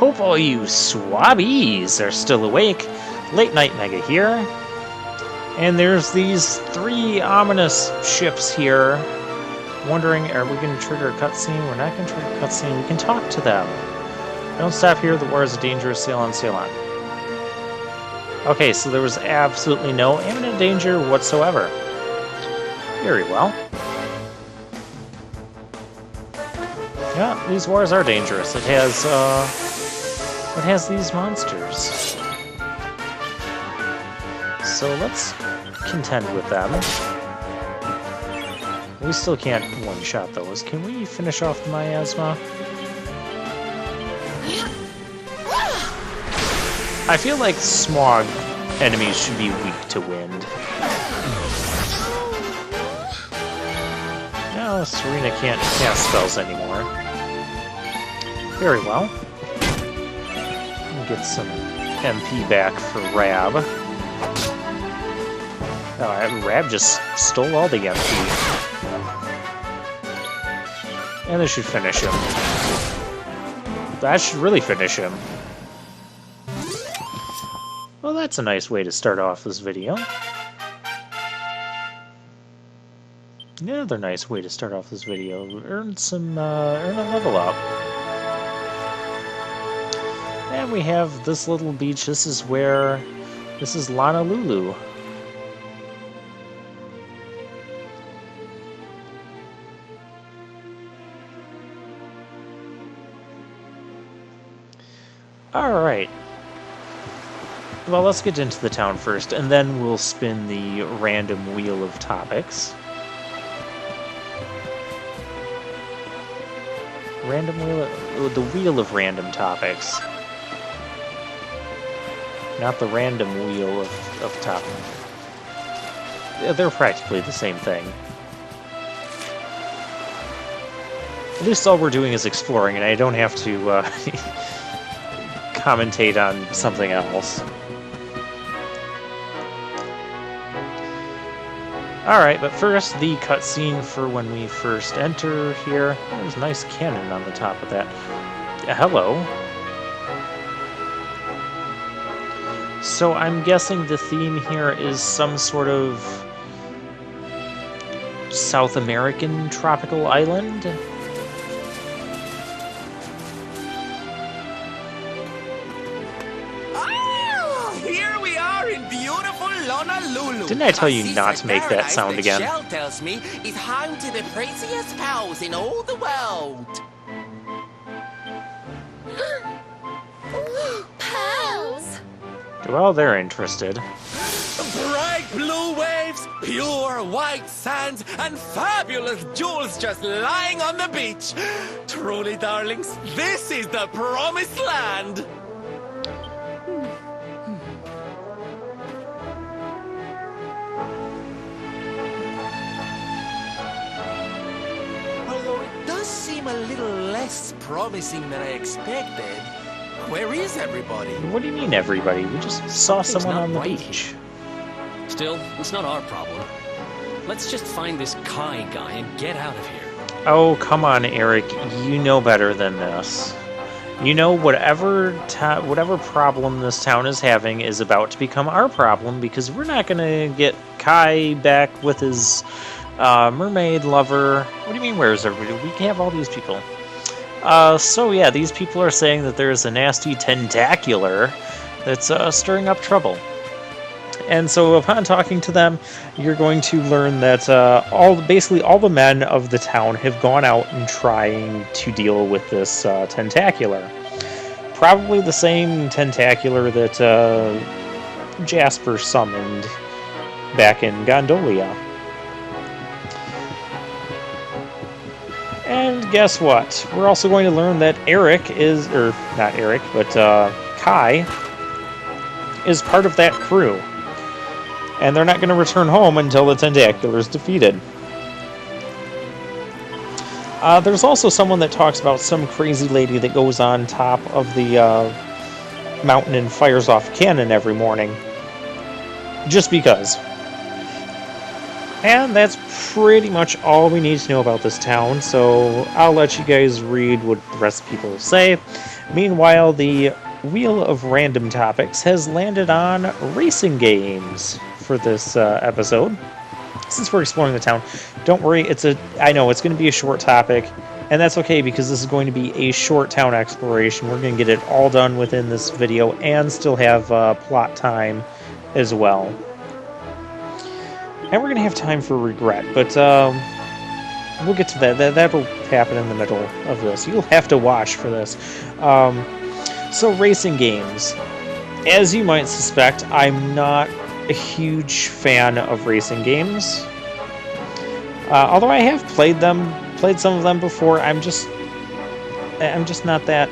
Hope all you swabbies are still awake. Late Night Mega here. And there's these 3 ominous ships here. Wondering, are we going to trigger a cutscene? We're not going to trigger a cutscene. We can talk to them. Don't stop here. The war is dangerous. Sail on, sail on. Okay, so there was absolutely no imminent danger whatsoever. Very well. Yeah, these wars are dangerous. It has these monsters. So let's contend with them. We still can't one-shot those. Can we finish off the miasma? I feel like smog enemies should be weak to wind. No, Serena can't cast spells anymore. Very well. Get some MP back for Rab. Oh, Rab just stole all the MP. And this should finish him. That should really finish him. Well, that's a nice way to start off this video. Another nice way to start off this video. Earn a level up. And we have this little beach. This is Honolulu. Alright. Well, let's get into the town first, and then we'll spin the random wheel of topics. The wheel of random topics. Not the random wheel of topics. They're practically the same thing. At least all we're doing is exploring, and I don't have to commentate on something else. Alright, but first, the cutscene for when we first enter here. There's a nice cannon on the top of that. Hello. So I'm guessing the theme here is some sort of South American tropical island? Didn't I tell you not to make that sound again? Shell tells me is home to the prettiest pals in all the world. Pals? Well, they're interested. Bright blue waves, pure white sands, and fabulous jewels just lying on the beach. Truly, darlings, this is the promised land. Seem a little less promising than I expected. Where is everybody? What do you mean, everybody? We just saw someone on the beach. Still, it's not our problem. Let's just find this Kai guy and get out of here. Oh, come on, Eric. You know better than this. You know whatever problem this town is having is about to become our problem, because we're not going to get Kai back with his mermaid lover. What do you mean, where is everybody? We can have all these people. So yeah, these people are saying that there's a nasty tentacular that's stirring up trouble. And so upon talking to them, you're going to learn that basically all the men of the town have gone out and trying to deal with this tentacular. Probably the same tentacular that Jasper summoned back in Gondolia. And guess what? We're also going to learn that Kai is part of that crew. And they're not going to return home until the tentacular is defeated. There's also someone that talks about some crazy lady that goes on top of the mountain and fires off a cannon every morning. Just because. And that's pretty much all we need to know about this town, so I'll let you guys read what the rest of the people say. Meanwhile, the Wheel of Random Topics has landed on racing games for this episode. Since we're exploring the town, don't worry, I know it's going to be a short topic, and that's okay because this is going to be a short town exploration. We're going to get it all done within this video and still have plot time as well. And we're going to have time for regret, but we'll get to that. That'll happen in the middle of this. You'll have to watch for this. So racing games. As you might suspect, I'm not a huge fan of racing games. Although I have played some of them before, I'm just not that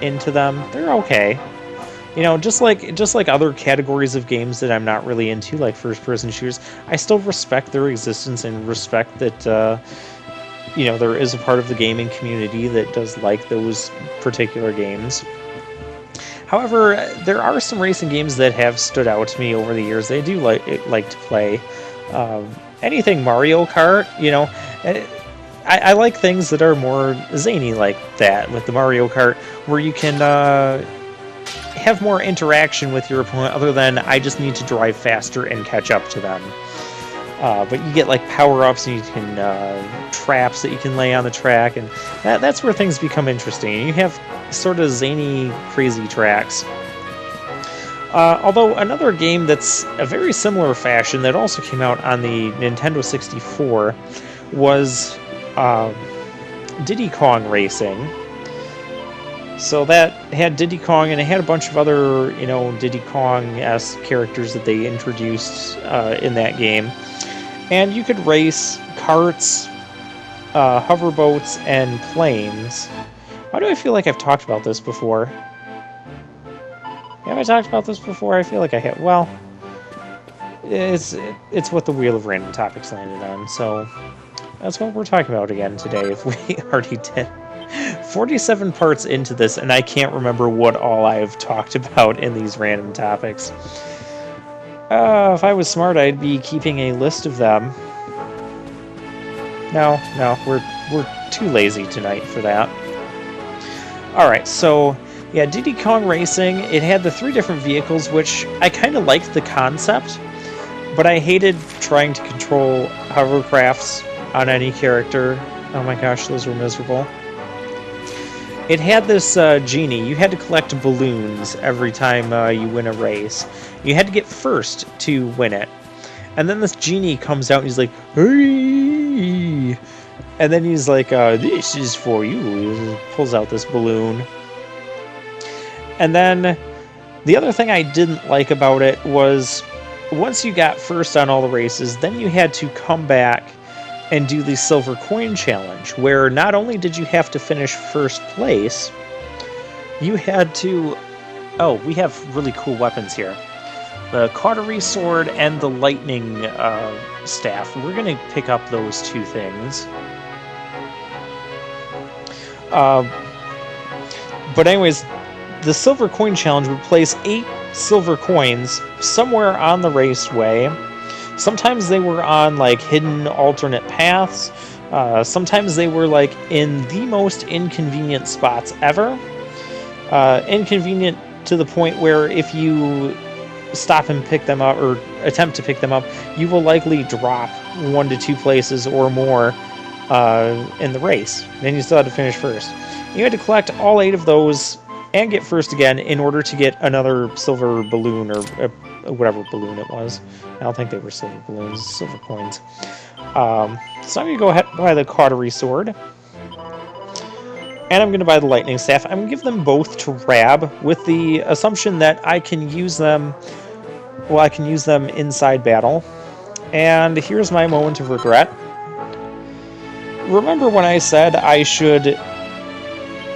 into them. They're okay. You know, just like other categories of games that I'm not really into, like first-person shooters, I still respect their existence and respect that you know, there is a part of the gaming community that does like those particular games. However, there are some racing games that have stood out to me over the years. They do like to play. Anything Mario Kart, you know, I like things that are more zany like that, with the Mario Kart, where you can have more interaction with your opponent other than I just need to drive faster and catch up to them. But you get like power-ups, and you can traps that you can lay on the track, and that's where things become interesting. You have sort of zany, crazy tracks. Although another game that's a very similar fashion that also came out on the Nintendo 64 was Diddy Kong Racing. So that had Diddy Kong, and it had a bunch of other, you know, Diddy Kong-esque characters that they introduced in that game. And you could race carts, hoverboats, and planes. Why do I feel like I've talked about this before? Have I talked about this before? I feel like I have. Well, it's what the Wheel of Random Topics landed on, so that's what we're talking about again today, if we already did. 47 parts into this, and I can't remember what all I've talked about in these random topics. If I was smart, I'd be keeping a list of them. No, we're too lazy tonight for that. Alright, so yeah, Diddy Kong Racing, it had the 3 different vehicles, which I kind of liked the concept, but I hated trying to control hovercrafts on any character. Oh my gosh, those were miserable. It had this genie. You had to collect balloons every time you win a race. You had to get first to win it. And then this genie comes out and he's like, hey! And then he's like, this is for you. He pulls out this balloon. And then the other thing I didn't like about it was once you got first on all the races, then you had to come back and do the Silver Coin Challenge, where not only did you have to finish first place, you had to... Oh, we have really cool weapons here. The Cautery Sword and the Lightning Staff. We're going to pick up those 2 things. But anyways, the Silver Coin Challenge would place 8 silver coins somewhere on the raceway. Sometimes they were on, like, hidden alternate paths. Sometimes they were, like, in the most inconvenient spots ever. Inconvenient to the point where if you stop and pick them up, or attempt to pick them up, you will likely drop 1 to 2 places or more in the race. Then you still had to finish first. You had to collect all 8 of those and get first again in order to get another silver balloon, or whatever balloon it was. I don't think they were silver balloons, silver coins. So I'm going to go ahead and buy the Cautery Sword. And I'm going to buy the Lightning Staff. I'm going to give them both to Rab, with the assumption that I can use them... Well, I can use them inside battle. And here's my moment of regret. Remember when I said I should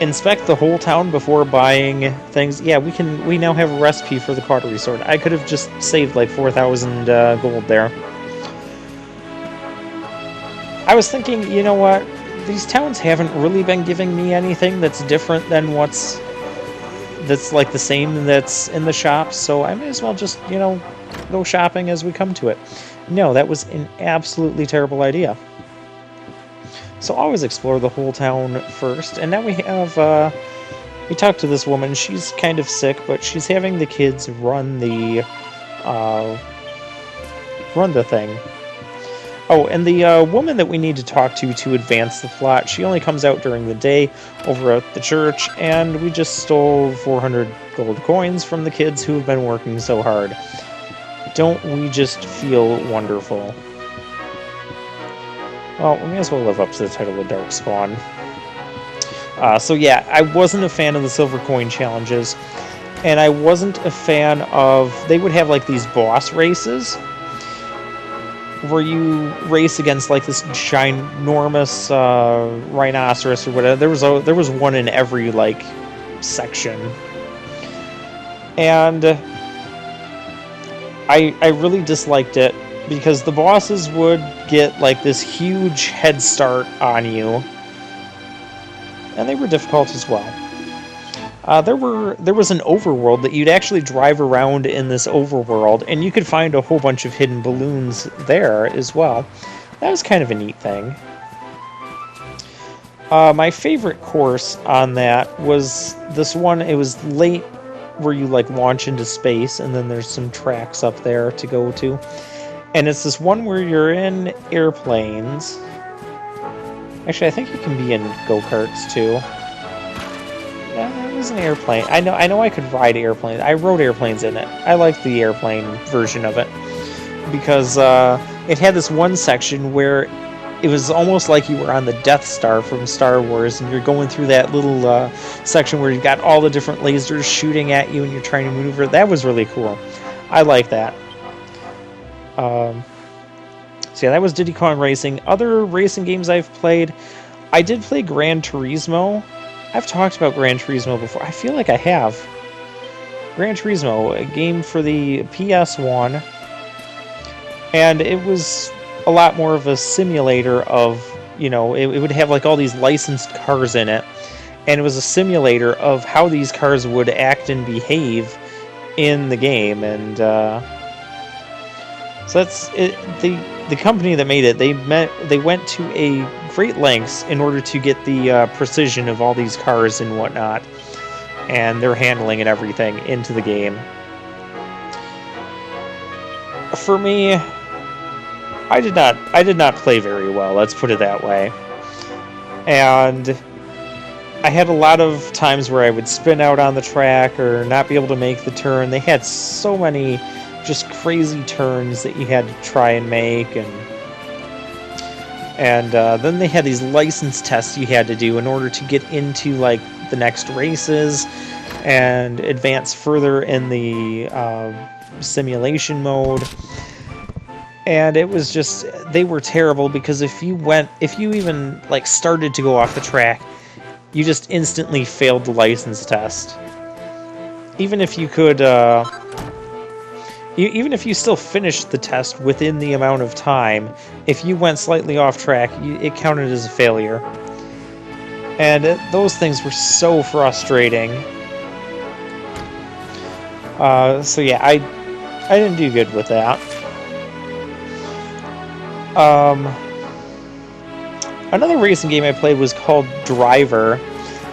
inspect the whole town before buying things? Yeah, we now have a recipe for the Cautery Sword. I could have just saved like 4,000 gold there. I was thinking, you know what? These towns haven't really been giving me anything that's different than that's like the same that's in the shops, so I may as well just, you know, go shopping as we come to it. No, that was an absolutely terrible idea. So always explore the whole town first, and now we have we talked to this woman. She's kind of sick, but she's having the kids run the thing. Oh, and the woman that we need to talk to advance the plot, she only comes out during the day over at the church, and we just stole 400 gold coins from the kids who have been working so hard. Don't we just feel wonderful? Well, we may as well live up to the title of Darkspawn. So yeah, I wasn't a fan of the silver coin challenges, and I wasn't a fan of... They would have like these boss races, where you race against like this ginormous rhinoceros or whatever. There was one in every like section, and I really disliked it because the bosses would get like this huge head start on you, and they were difficult as well. There was an overworld that you'd actually drive around in this overworld, and you could find a whole bunch of hidden balloons there as well. That was kind of a neat thing. My favorite course on that was this one. It was late, where you like launch into space, and then there's some tracks up there to go to. And it's this one where you're in airplanes. Actually, I think you can be in go-karts too. Yeah, it was an airplane. I know I could ride airplanes. I rode airplanes in it. I liked the airplane version of it because it had this one section where it was almost like you were on the Death Star from Star Wars, and you're going through that little section where you've got all the different lasers shooting at you and you're trying to maneuver. That was really cool. I like that. So yeah, that was Diddy Kong Racing. Other racing games I've played, I did play Gran Turismo. I've talked about Gran Turismo before. I feel like I have. Gran Turismo, a game for the PS1. And it was a lot more of a simulator of, you know, it would have like all these licensed cars in it. And it was a simulator of how these cars would act and behave in the game. And so that's it. The company that made it, they went to a great lengths in order to get the precision of all these cars and whatnot, and their handling and everything into the game. For me, I did not play very well, let's put it that way. And I had a lot of times where I would spin out on the track or not be able to make the turn. They had so many just crazy turns that you had to try and make, and then they had these license tests you had to do in order to get into like the next races and advance further in the simulation mode. And it was just, they were terrible because if you even like started to go off the track, you just instantly failed the license test. Even if you could even if you still finished the test within the amount of time, if you went slightly off track, it counted as a failure. And those things were so frustrating. So yeah, I didn't do good with that. Another racing game I played was called Driver.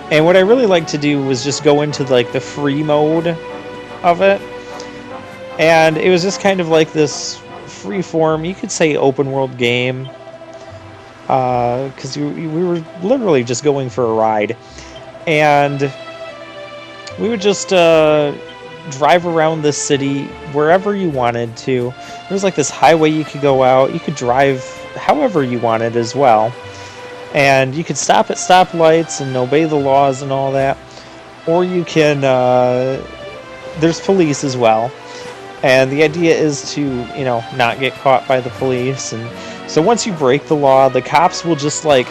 And what I really liked to do was just go into like the free mode of it. And it was just kind of like this free-form, you could say open world game. Because we were literally just going for a ride. And we would just drive around the city wherever you wanted to. There was like this highway you could go out. You could drive however you wanted as well. And you could stop at stoplights and obey the laws and all that. Or you can... there's police as well. And the idea is to, you know, not get caught by the police. And so once you break the law, the cops will just like...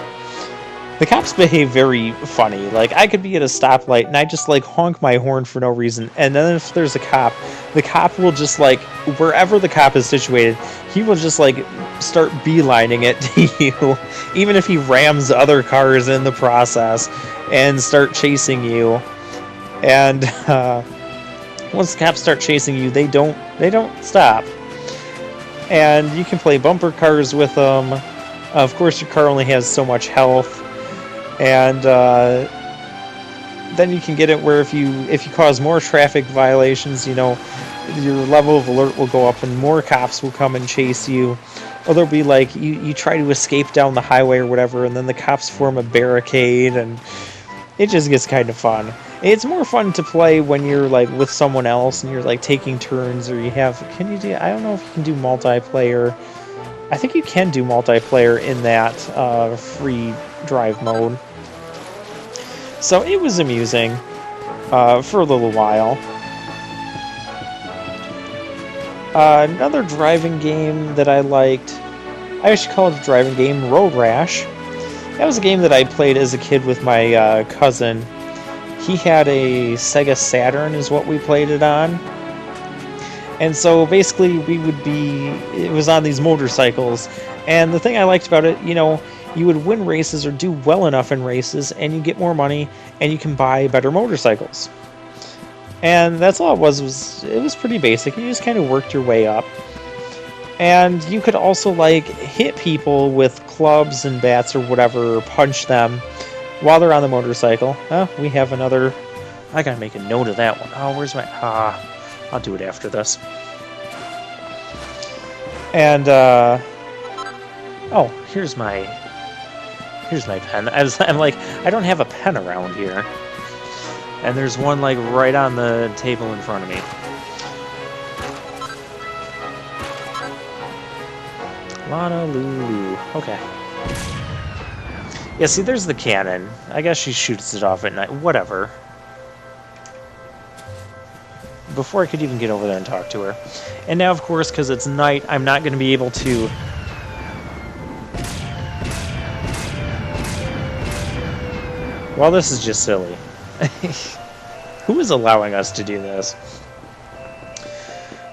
The cops behave very funny. Like, I could be at a stoplight and I just like honk my horn for no reason. And then if there's a cop, the cop will just like, wherever the cop is situated, he will just like start beelining it to you. Even if he rams other cars in the process and start chasing you. And once the cops start chasing you, they don't stop. And you can play bumper cars with them. Of course, your car only has so much health. And then you can get it where if you cause more traffic violations, you know, your level of alert will go up and more cops will come and chase you. Or there'll be like you try to escape down the highway or whatever, and then the cops form a barricade, and it just gets kind of fun. It's more fun to play when you're like with someone else and you're like taking turns, or you have. Can you do? I don't know if you can do multiplayer. I think you can do multiplayer in that free drive mode. So it was amusing for a little while. Another driving game that I liked, I actually call it a driving game, Road Rash. That was a game that I played as a kid with my cousin. He had a Sega Saturn is what we played it on. And so basically it was on these motorcycles. And the thing I liked about it, you know, you would win races or do well enough in races and you get more money and you can buy better motorcycles. And that's all it was it was pretty basic. You just kind of worked your way up. And you could also like hit people with clubs and bats or whatever, or punch them while they're on the motorcycle. We have another. I gotta make a note of that one. Oh, where's my? I'll do it after this. And oh, here's my pen. I'm like, I don't have a pen around here. And there's one like right on the table in front of me. Lana Lulu. Okay. Yeah, see, there's the cannon. I guess she shoots it off at night. Whatever. Before I could even get over there and talk to her. And now, of course, because it's night, I'm not going to be able to... Well, this is just silly. Who is allowing us to do this?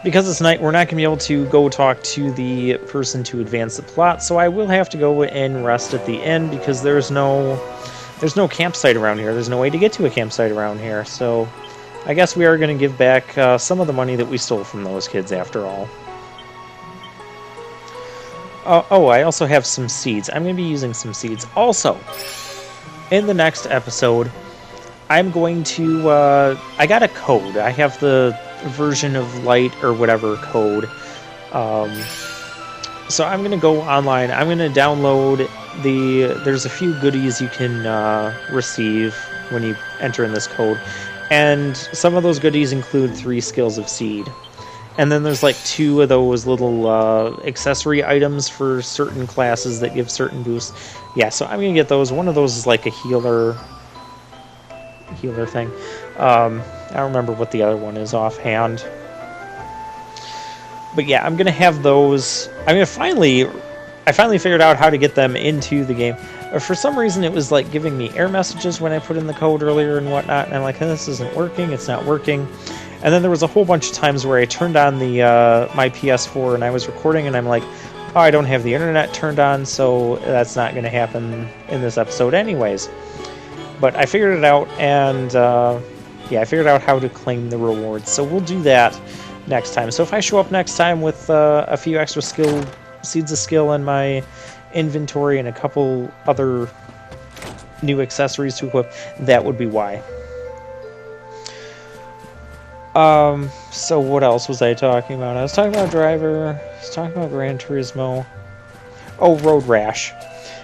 Because it's night, we're not going to be able to go talk to the person to advance the plot, so I will have to go and rest at the inn because there's no campsite around here. There's no way to get to a campsite around here, so I guess we are going to give back some of the money that we stole from those kids after all. Oh, I also have some seeds. I'm going to be using some seeds. Also, in the next episode, I'm going to... I got a code. I have the version of light or whatever code. So I'm going to go online. I'm going to download there's a few goodies you can receive when you enter in this code. And some of those goodies include 3 skills of seed. And then there's like 2 of those little accessory items for certain classes that give certain boosts. Yeah, so I'm going to get those. One of those is like a healer thing. I don't remember what the other one is offhand. But yeah, I'm going to have those. I mean, I finally figured out how to get them into the game. For some reason, it was like giving me error messages when I put in the code earlier and whatnot. And I'm like, hey, this isn't working. It's not working. And then there was a whole bunch of times where I turned on the my PS4 and I was recording and I'm like, oh, I don't have the internet turned on, so that's not going to happen in this episode anyways. But I figured it out, and yeah, I figured out how to claim the rewards. So we'll do that next time. So if I show up next time with a few extra seeds of skill in my inventory and a couple other new accessories to equip, that would be why. So what else was I talking about? I was talking about Driver. I was talking about Gran Turismo. Oh, Road Rash.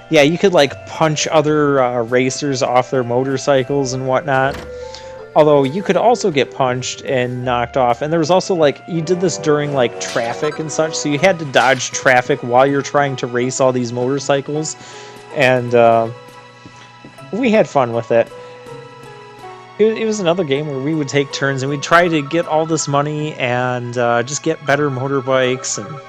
Yeah, you could like punch other racers off their motorcycles and whatnot. Although you could also get punched and knocked off. And there was also like, you did this during like traffic and such. So you had to dodge traffic while you're trying to race all these motorcycles. And we had fun with it. It was another game where we would take turns and we'd try to get all this money and just get better motorbikes. And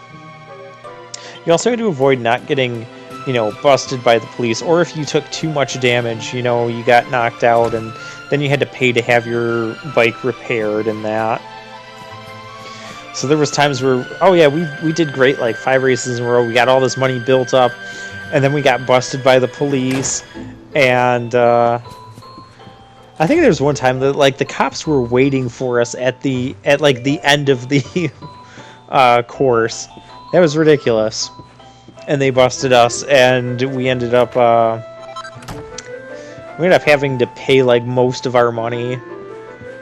you also had to avoid not getting, you know, busted by the police. Or if you took too much damage, you know, you got knocked out and then you had to pay to have your bike repaired and that. So there was times where, oh yeah, we did great, like 5 races in a row. We got all this money built up and then we got busted by the police. And I think there was one time that like the cops were waiting for us at like the end of the course. That was ridiculous. And they busted us, and we ended up We end up having to pay like most of our money.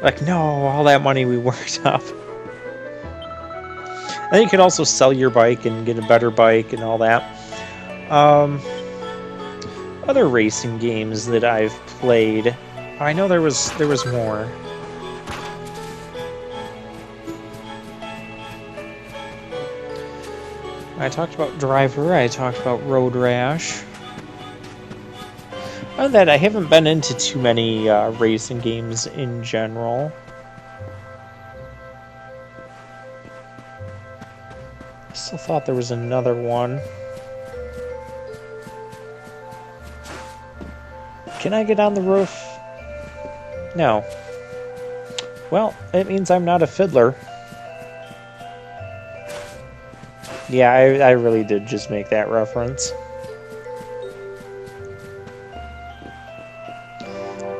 Like, no, all that money we worked up. And then you can also sell your bike and get a better bike and all that. Other racing games that I've played. I know there was more. I talked about Driver, I talked about Road Rash. Other than that, I haven't been into too many racing games in general. I still thought there was another one. Can I get on the roof? No. Well, it means I'm not a fiddler. Yeah, I really did just make that reference.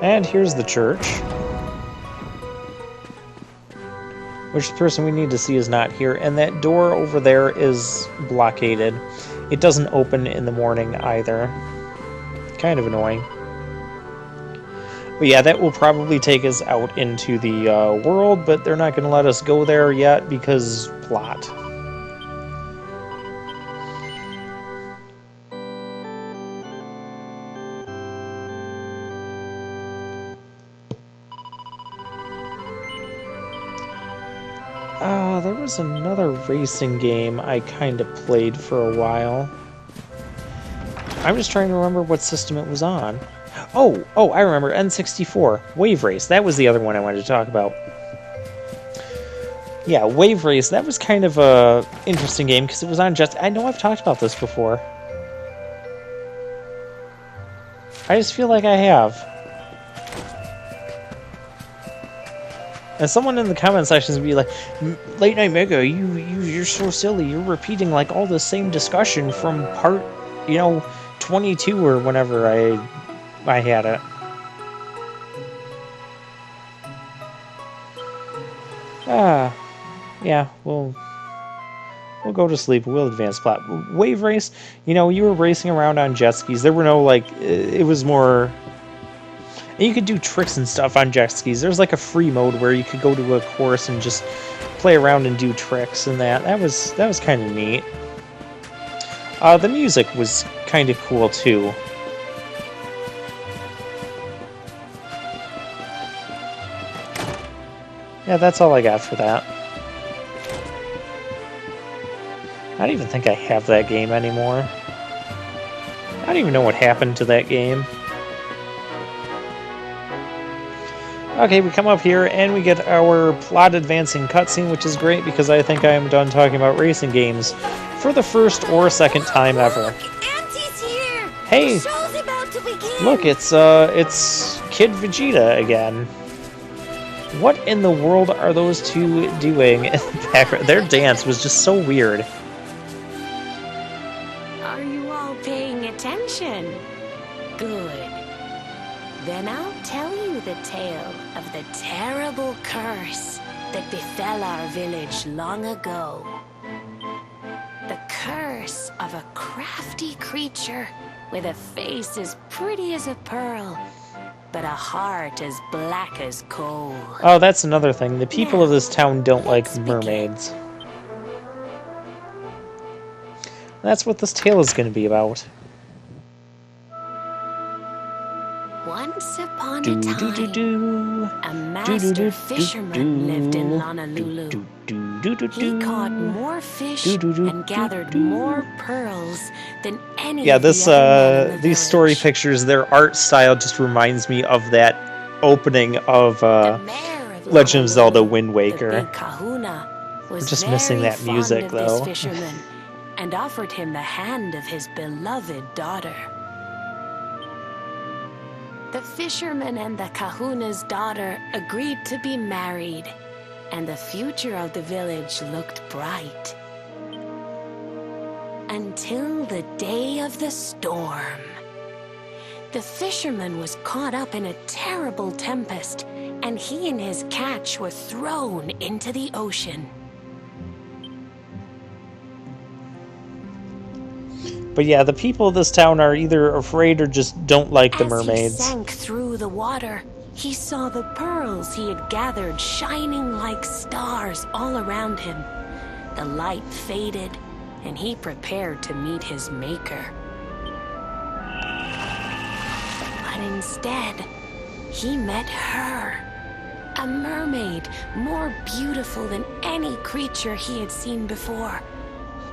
And here's the church. Which the person we need to see is not here. And that door over there is blockaded. It doesn't open in the morning either. Kind of annoying. But yeah, that will probably take us out into the world, but they're not going to let us go there yet because plot. There was another racing game I kind of played for a while. I'm just trying to remember what system it was on. Oh, I remember, N64, Wave Race. That was the other one I wanted to talk about. Yeah, Wave Race, that was kind of a interesting game because it was on I know I've talked about this before. I just feel like I have. And someone in the comment sections would be like, Late Night Mega, you're so silly. You're repeating like all the same discussion from part, 22 or whenever I had it. Yeah, we'll go to sleep. We'll advance plot. Wave Race, you were racing around on jet skis. There were no, it was more... And you could do tricks and stuff on jet skis. There's like a free mode where you could go to a course and just play around and do tricks and that. That was kind of neat. The music was kind of cool too. Yeah, that's all I got for that. I don't even think I have that game anymore. I don't even know what happened to that game. Okay, we come up here and we get our plot advancing cutscene, which is great because I think I am done talking about racing games for the first or second time ever. Auntie's here. Hey, The show's about to begin. look, it's Kid Vegeta again. What in the world are those two doing in the background? Their dance was just so weird. Are you all paying attention? Good. Then I'll tell you the tale of the terrible curse that befell our village long ago. The curse of a crafty creature with a face as pretty as a pearl, but a heart as black as coal. Oh, that's another thing. The people of this town don't like mermaids. That's what this tale is going to be about. Once upon a time, a master fisherman lived in Honolulu. He caught more fish and gathered more pearls than any Yeah, of the this other men in the these story village. pictures, their art style just reminds me of that opening of The mayor of Legend of Zelda Honolulu, Wind the Waker. big kahuna, was We're just missing very that fond music, of though. this fisherman and offered him the hand of his beloved daughter. The fisherman and the kahuna's daughter agreed to be married, and the future of the village looked bright. Until the day of the storm. The fisherman was caught up in a terrible tempest, and he and his catch were thrown into the ocean. But yeah, the people of this town are either afraid or just don't like the As mermaids. he sank through the water, he saw the pearls he had gathered shining like stars all around him. The light faded, and he prepared to meet his maker. But instead, he met her. A mermaid, more beautiful than any creature he had seen before.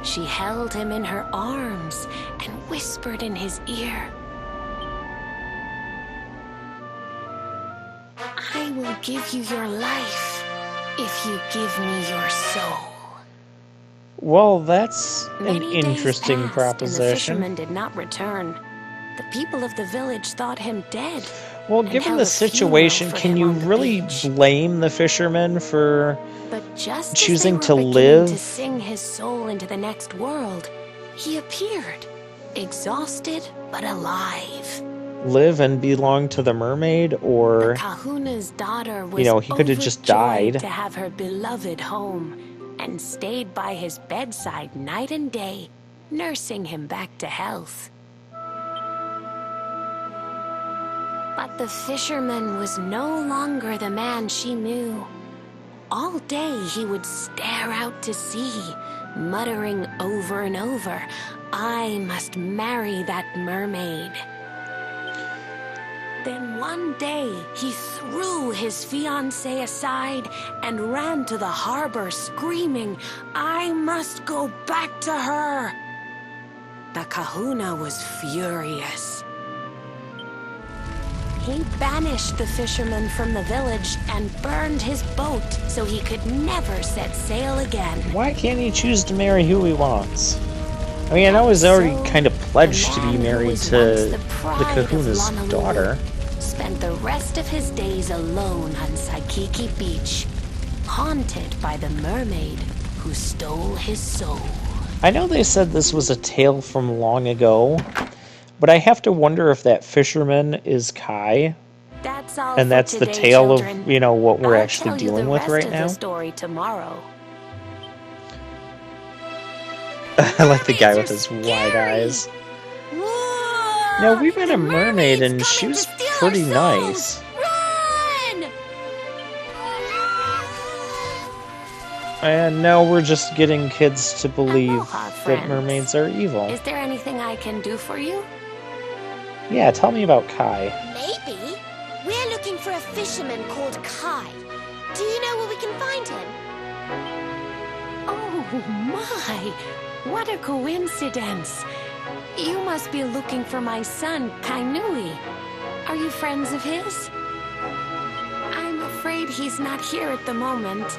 She held him in her arms and whispered in his ear, "I will give you your life if you give me your soul." Well, that's an Many days interesting passed, proposition. and the fisherman did not return. The people of the village thought him dead. Well, and given held the a funeral situation, for can him you on the really beach. blame the fisherman for But just choosing as to they were beginning to live? sing his soul into the next world, he appeared, exhausted but alive. Live and belong to the mermaid, or Kahuna's daughter was he could have just overjoyed died. to have her beloved home and stayed by his bedside night and day, nursing him back to health. But the fisherman was no longer the man she knew. All day he would stare out to sea, muttering over and over, "I must marry that mermaid." Then one day, he threw his fiancée aside and ran to the harbor screaming, "I must go back to her!" The kahuna was furious. He banished the fisherman from the village and burned his boat so he could never set sail again. Why can't he choose to marry who he wants? I mean, I know he's already kind of pledged to be married to the kahuna's daughter. Spent the rest of his days alone on Saikiki Beach, haunted by the mermaid who stole his soul. I know they said this was a tale from long ago, but I have to wonder if that fisherman is Kai, That's all and for that's the today, tale children. of, what we're I'll actually tell you dealing the with rest right of now. the story tomorrow. I like the guy with his wide eyes. Now, we met a mermaid, and she was pretty nice. Run! And now we're just getting kids to believe Aloha, that friends. mermaids are evil. Is there anything I can do for you? Yeah, tell me about Kai. Maybe. We're looking for a fisherman called Kai. Do you know where we can find him? Oh my! What a coincidence! You must be looking for my son, Kainui. Are you friends of his? I'm afraid he's not here at the moment.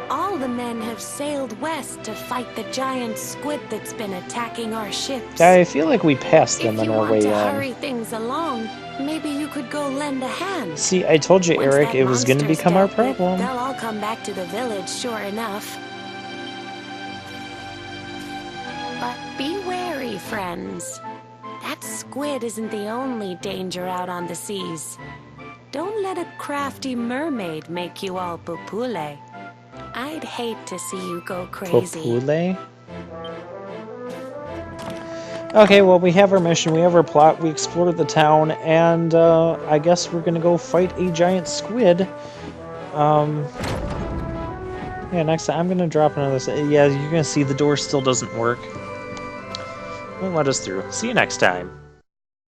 All the men have sailed west to fight the giant squid that's been attacking our ships. I feel like we passed If them on you our want way to in. hurry things along, maybe you could go lend a hand. See, I told you, Once Eric, that it was going to monster's become our dealt with, problem. They'll all come back to the village, sure enough. But be wary, friends. That squid isn't the only danger out on the seas. Don't let a crafty mermaid make you all pupule. I'd hate to see you go crazy. Popule? Okay, well, we have our mission, we have our plot, we explored the town, and I guess we're gonna go fight a giant squid. Yeah, next time I'm gonna drop another. Yeah, you're gonna see the door still doesn't work. Won't let us through. See you next time.